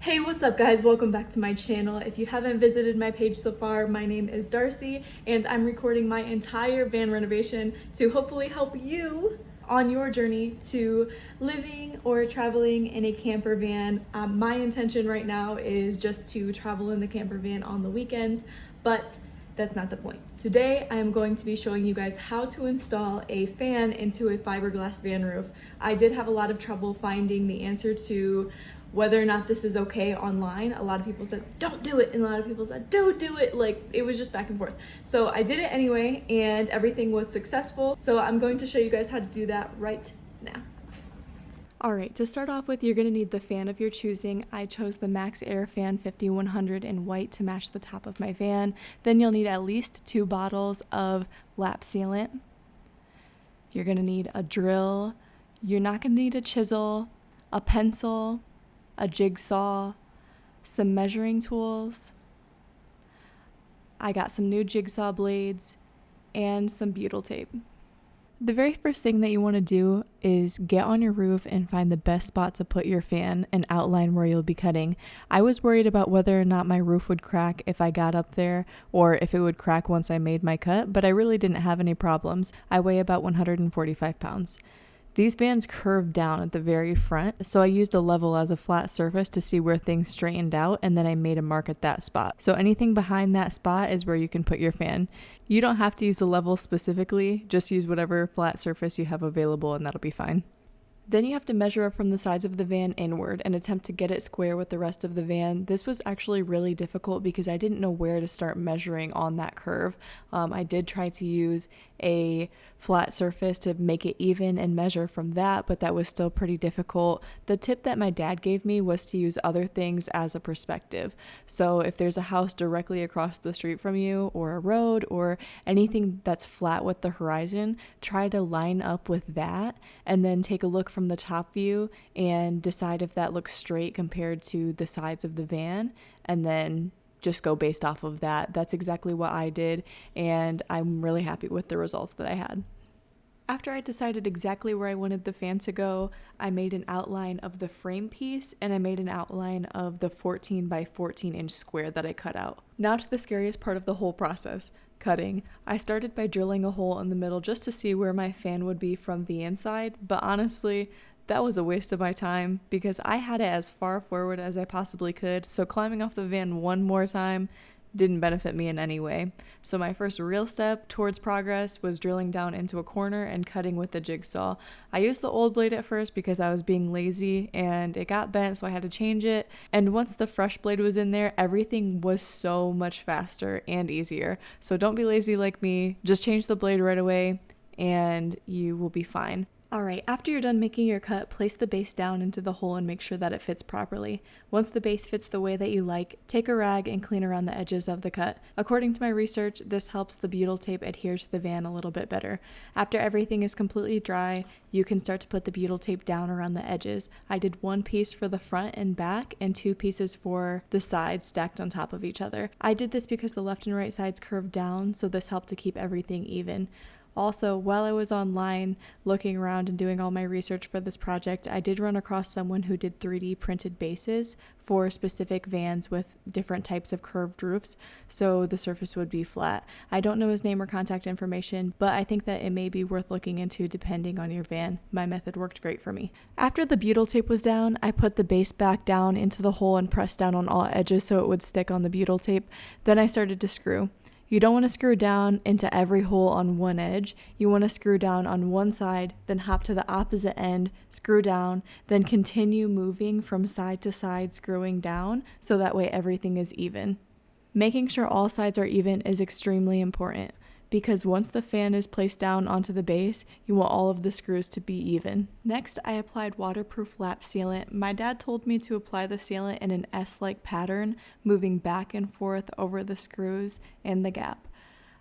Hey, what's up guys? Welcome back to my channel. If you haven't visited my page so far, my name is Darcy and I'm recording my entire van renovation to hopefully help you on your journey to living or traveling in a camper van. My intention right now is just to travel in the camper van on the weekends, but that's not the point. Today, I am going to be showing you guys how to install a fan into a fiberglass van roof. I did have a lot of trouble finding the answer to whether or not this is okay online. A lot of people said, don't do it, and a lot of people said, do it. Like, it was just back and forth. So I did it anyway, and everything was successful. So I'm going to show you guys how to do that right now. Alright, to start off with, you're going to need the fan of your choosing. I chose the Max Air Fan 5100 in white to match the top of my van. Then you'll need at least 2 bottles of lap sealant. You're going to need a drill. You're not going to need a chisel, a pencil, a jigsaw, some measuring tools. I got some new jigsaw blades and some butyl tape. The very first thing that you want to do is get on your roof and find the best spot to put your fan and outline where you'll be cutting. I was worried about whether or not my roof would crack if I got up there or if it would crack once I made my cut, but I really didn't have any problems. I weigh about 145 pounds. These vans curve down at the very front, so I used a level as a flat surface to see where things straightened out, and then I made a mark at that spot. So anything behind that spot is where you can put your fan. You don't have to use the level specifically, just use whatever flat surface you have available and that'll be fine. Then you have to measure up from the sides of the van inward and attempt to get it square with the rest of the van. This was actually really difficult because I didn't know where to start measuring on that curve. I did try to use a flat surface to make it even and measure from that, but that was still pretty difficult. The tip that my dad gave me was to use other things as a perspective. So if there's a house directly across the street from you, or a road, or anything that's flat with the horizon, try to line up with that and then take a look from the top view and decide if that looks straight compared to the sides of the van, and then just go based off of that. That's exactly what I did, and I'm really happy with the results that I had. After I decided exactly where I wanted the fan to go, I made an outline of the frame piece and I made an outline of the 14 by 14 inch square that I cut out. Now to the scariest part of the whole process, cutting. I started by drilling a hole in the middle just to see where my fan would be from the inside, but honestly, that was a waste of my time because I had it as far forward as I possibly could, so climbing off the van one more time didn't benefit me in any way. So my first real step towards progress was drilling down into a corner and cutting with the jigsaw. I used the old blade at first because I was being lazy and it got bent, so I had to change it. And once the fresh blade was in there, everything was so much faster and easier. So don't be lazy like me, just change the blade right away and you will be fine. Alright, after you're done making your cut, place the base down into the hole and make sure that it fits properly. Once the base fits the way that you like, take a rag and clean around the edges of the cut. According to my research, this helps the butyl tape adhere to the van a little bit better. After everything is completely dry, you can start to put the butyl tape down around the edges. I did 1 piece for the front and back and 2 pieces for the sides stacked on top of each other. I did this because the left and right sides curved down, so this helped to keep everything even. Also, while I was online looking around and doing all my research for this project, I did run across someone who did 3D printed bases for specific vans with different types of curved roofs, so the surface would be flat. I don't know his name or contact information, but I think that it may be worth looking into depending on your van. My method worked great for me. After the butyl tape was down, I put the base back down into the hole and pressed down on all edges so it would stick on the butyl tape. Then I started to screw. You don't want to screw down into every hole on one edge. You want to screw down on one side, then hop to the opposite end, screw down, then continue moving from side to side, screwing down, so that way everything is even. Making sure all sides are even is extremely important, because once the fan is placed down onto the base, you want all of the screws to be even. Next, I applied waterproof lap sealant. My dad told me to apply the sealant in an S-like pattern, moving back and forth over the screws and the gap.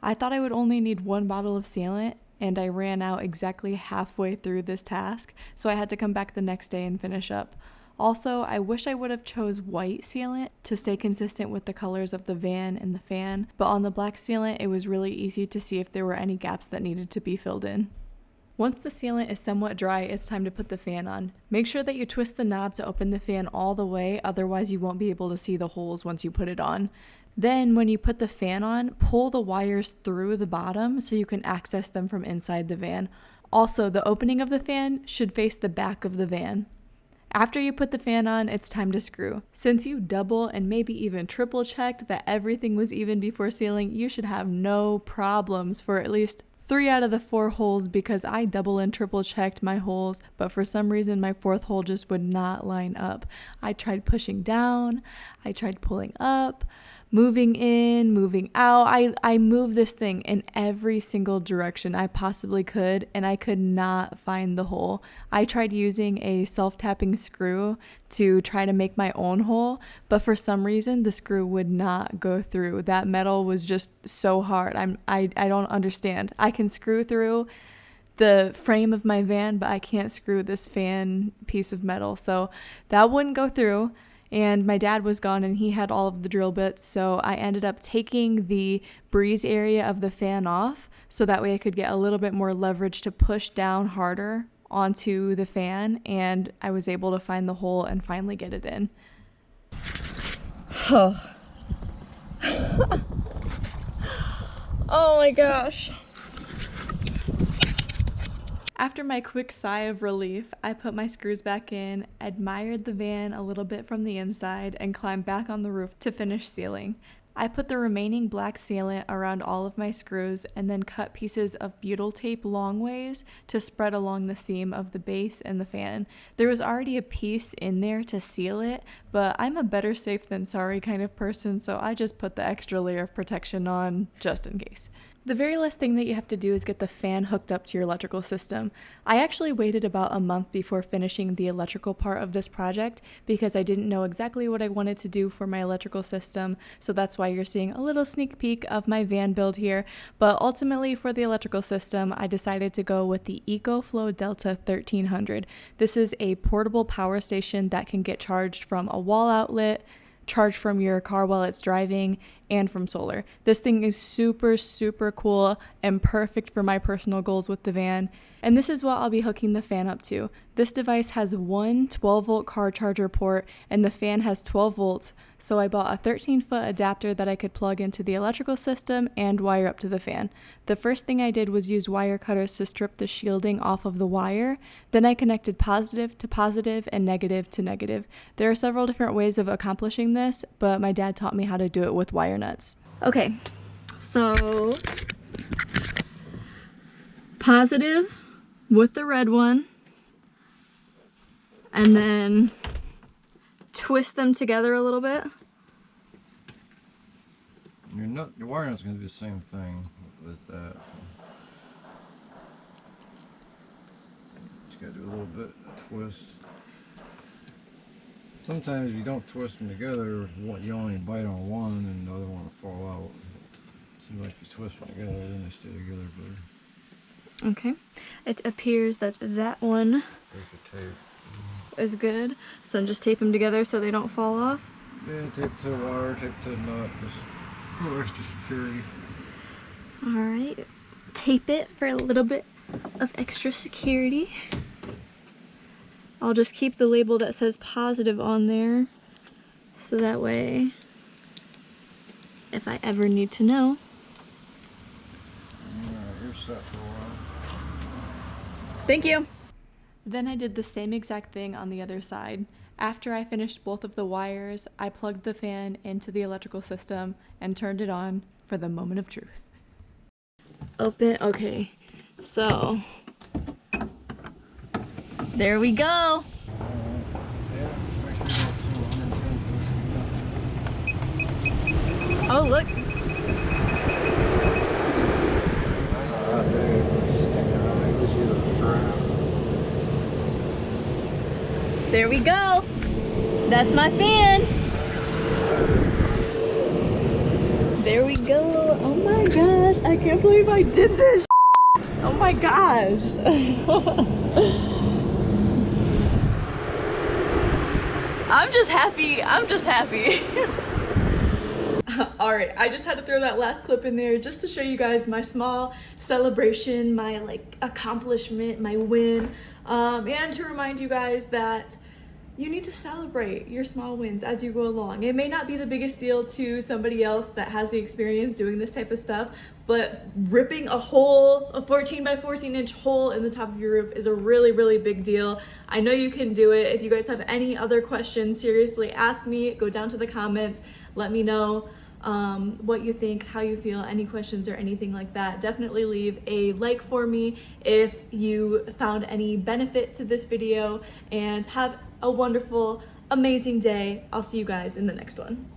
I thought I would only need 1 bottle of sealant, and I ran out exactly halfway through this task, so I had to come back the next day and finish up. Also, I wish I would have chose white sealant to stay consistent with the colors of the van and the fan, but on the black sealant, it was really easy to see if there were any gaps that needed to be filled in. Once the sealant is somewhat dry, it's time to put the fan on. Make sure that you twist the knob to open the fan all the way, otherwise you won't be able to see the holes once you put it on. Then when you put the fan on, pull the wires through the bottom so you can access them from inside the van. Also, the opening of the fan should face the back of the van. After you put the fan on, it's time to screw. Since you double and maybe even triple checked that everything was even before sealing, you should have no problems for at least 3 out of the 4 holes, because I double and triple checked my holes, but for some reason my 4th hole just would not line up. I tried pushing down, I tried pulling up, moving in, moving out. I moved this thing in every single direction I possibly could, and I could not find the hole. I tried using a self-tapping screw to try to make my own hole, but for some reason the screw would not go through. That metal was just so hard. I don't understand. I can screw through the frame of my van, but I can't screw this fan piece of metal. So that wouldn't go through. And my dad was gone and he had all of the drill bits, so I ended up taking the breeze area of the fan off so that way I could get a little bit more leverage to push down harder onto the fan, and I was able to find the hole and finally get it in. Oh, oh my gosh. After my quick sigh of relief, I put my screws back in, admired the van a little bit from the inside, and climbed back on the roof to finish sealing. I put the remaining black sealant around all of my screws and then cut pieces of butyl tape long ways to spread along the seam of the base and the fan. There was already a piece in there to seal it, but I'm a better safe than sorry kind of person, so I just put the extra layer of protection on just in case. The very last thing that you have to do is get the fan hooked up to your electrical system. I actually waited about a month before finishing the electrical part of this project because I didn't know exactly what I wanted to do for my electrical system, so that's why you're seeing a little sneak peek of my van build here. But ultimately for the electrical system, I decided to go with the EcoFlow Delta 1300. This is a portable power station that can get charged from a wall outlet, charged from your car while it's driving, and from solar. This thing is super, super cool and perfect for my personal goals with the van. And this is what I'll be hooking the fan up to. This device has one 12-volt car charger port and the fan has 12 volts. So I bought a 13-foot adapter that I could plug into the electrical system and wire up to the fan. The first thing I did was use wire cutters to strip the shielding off of the wire. Then I connected positive to positive and negative to negative. There are several different ways of accomplishing this, but my dad taught me how to do it with wire nuts. Okay, so positive with the red one, and then twist them together a little bit. Your wire nut's going to do the same thing with that. Just got to do a little bit of twist. Sometimes if you don't twist them together, you only bite on one and the other one will fall out. It seems like you twist them together, then they stay together better. Okay, it appears that that one Tape. is good. So just tape them together so they don't fall off. Yeah, tape to the wire, tape to the nut, just a little extra security. Alright, tape it for a little bit of extra security. I'll just keep the label that says positive on there, so that way, if I ever need to know. Alright, you're set for a while. Thank you! Then I did the same exact thing on the other side. After I finished both of the wires, I plugged the fan into the electrical system and turned it on for the moment of truth. Open, okay, so there we go! Yeah, make sure you don't Oh, look! There we go! That's my fan! There we go! Oh my gosh, I can't believe I did this! Oh my gosh! I'm just happy. All right, I just had to throw that last clip in there just to show you guys my small celebration, my like accomplishment, my win, and to remind you guys that you need to celebrate your small wins as you go along. It may not be the biggest deal to somebody else that has the experience doing this type of stuff, but ripping a 14 by 14 inch hole in the top of your roof is a really, really big deal. I know you can do it. If you guys have any other questions, seriously, ask me, go down to the comments, let me know what you think, how you feel, any questions or anything like that. Definitely leave a like for me if you found any benefit to this video, and have a wonderful, amazing day. I'll see you guys in the next one.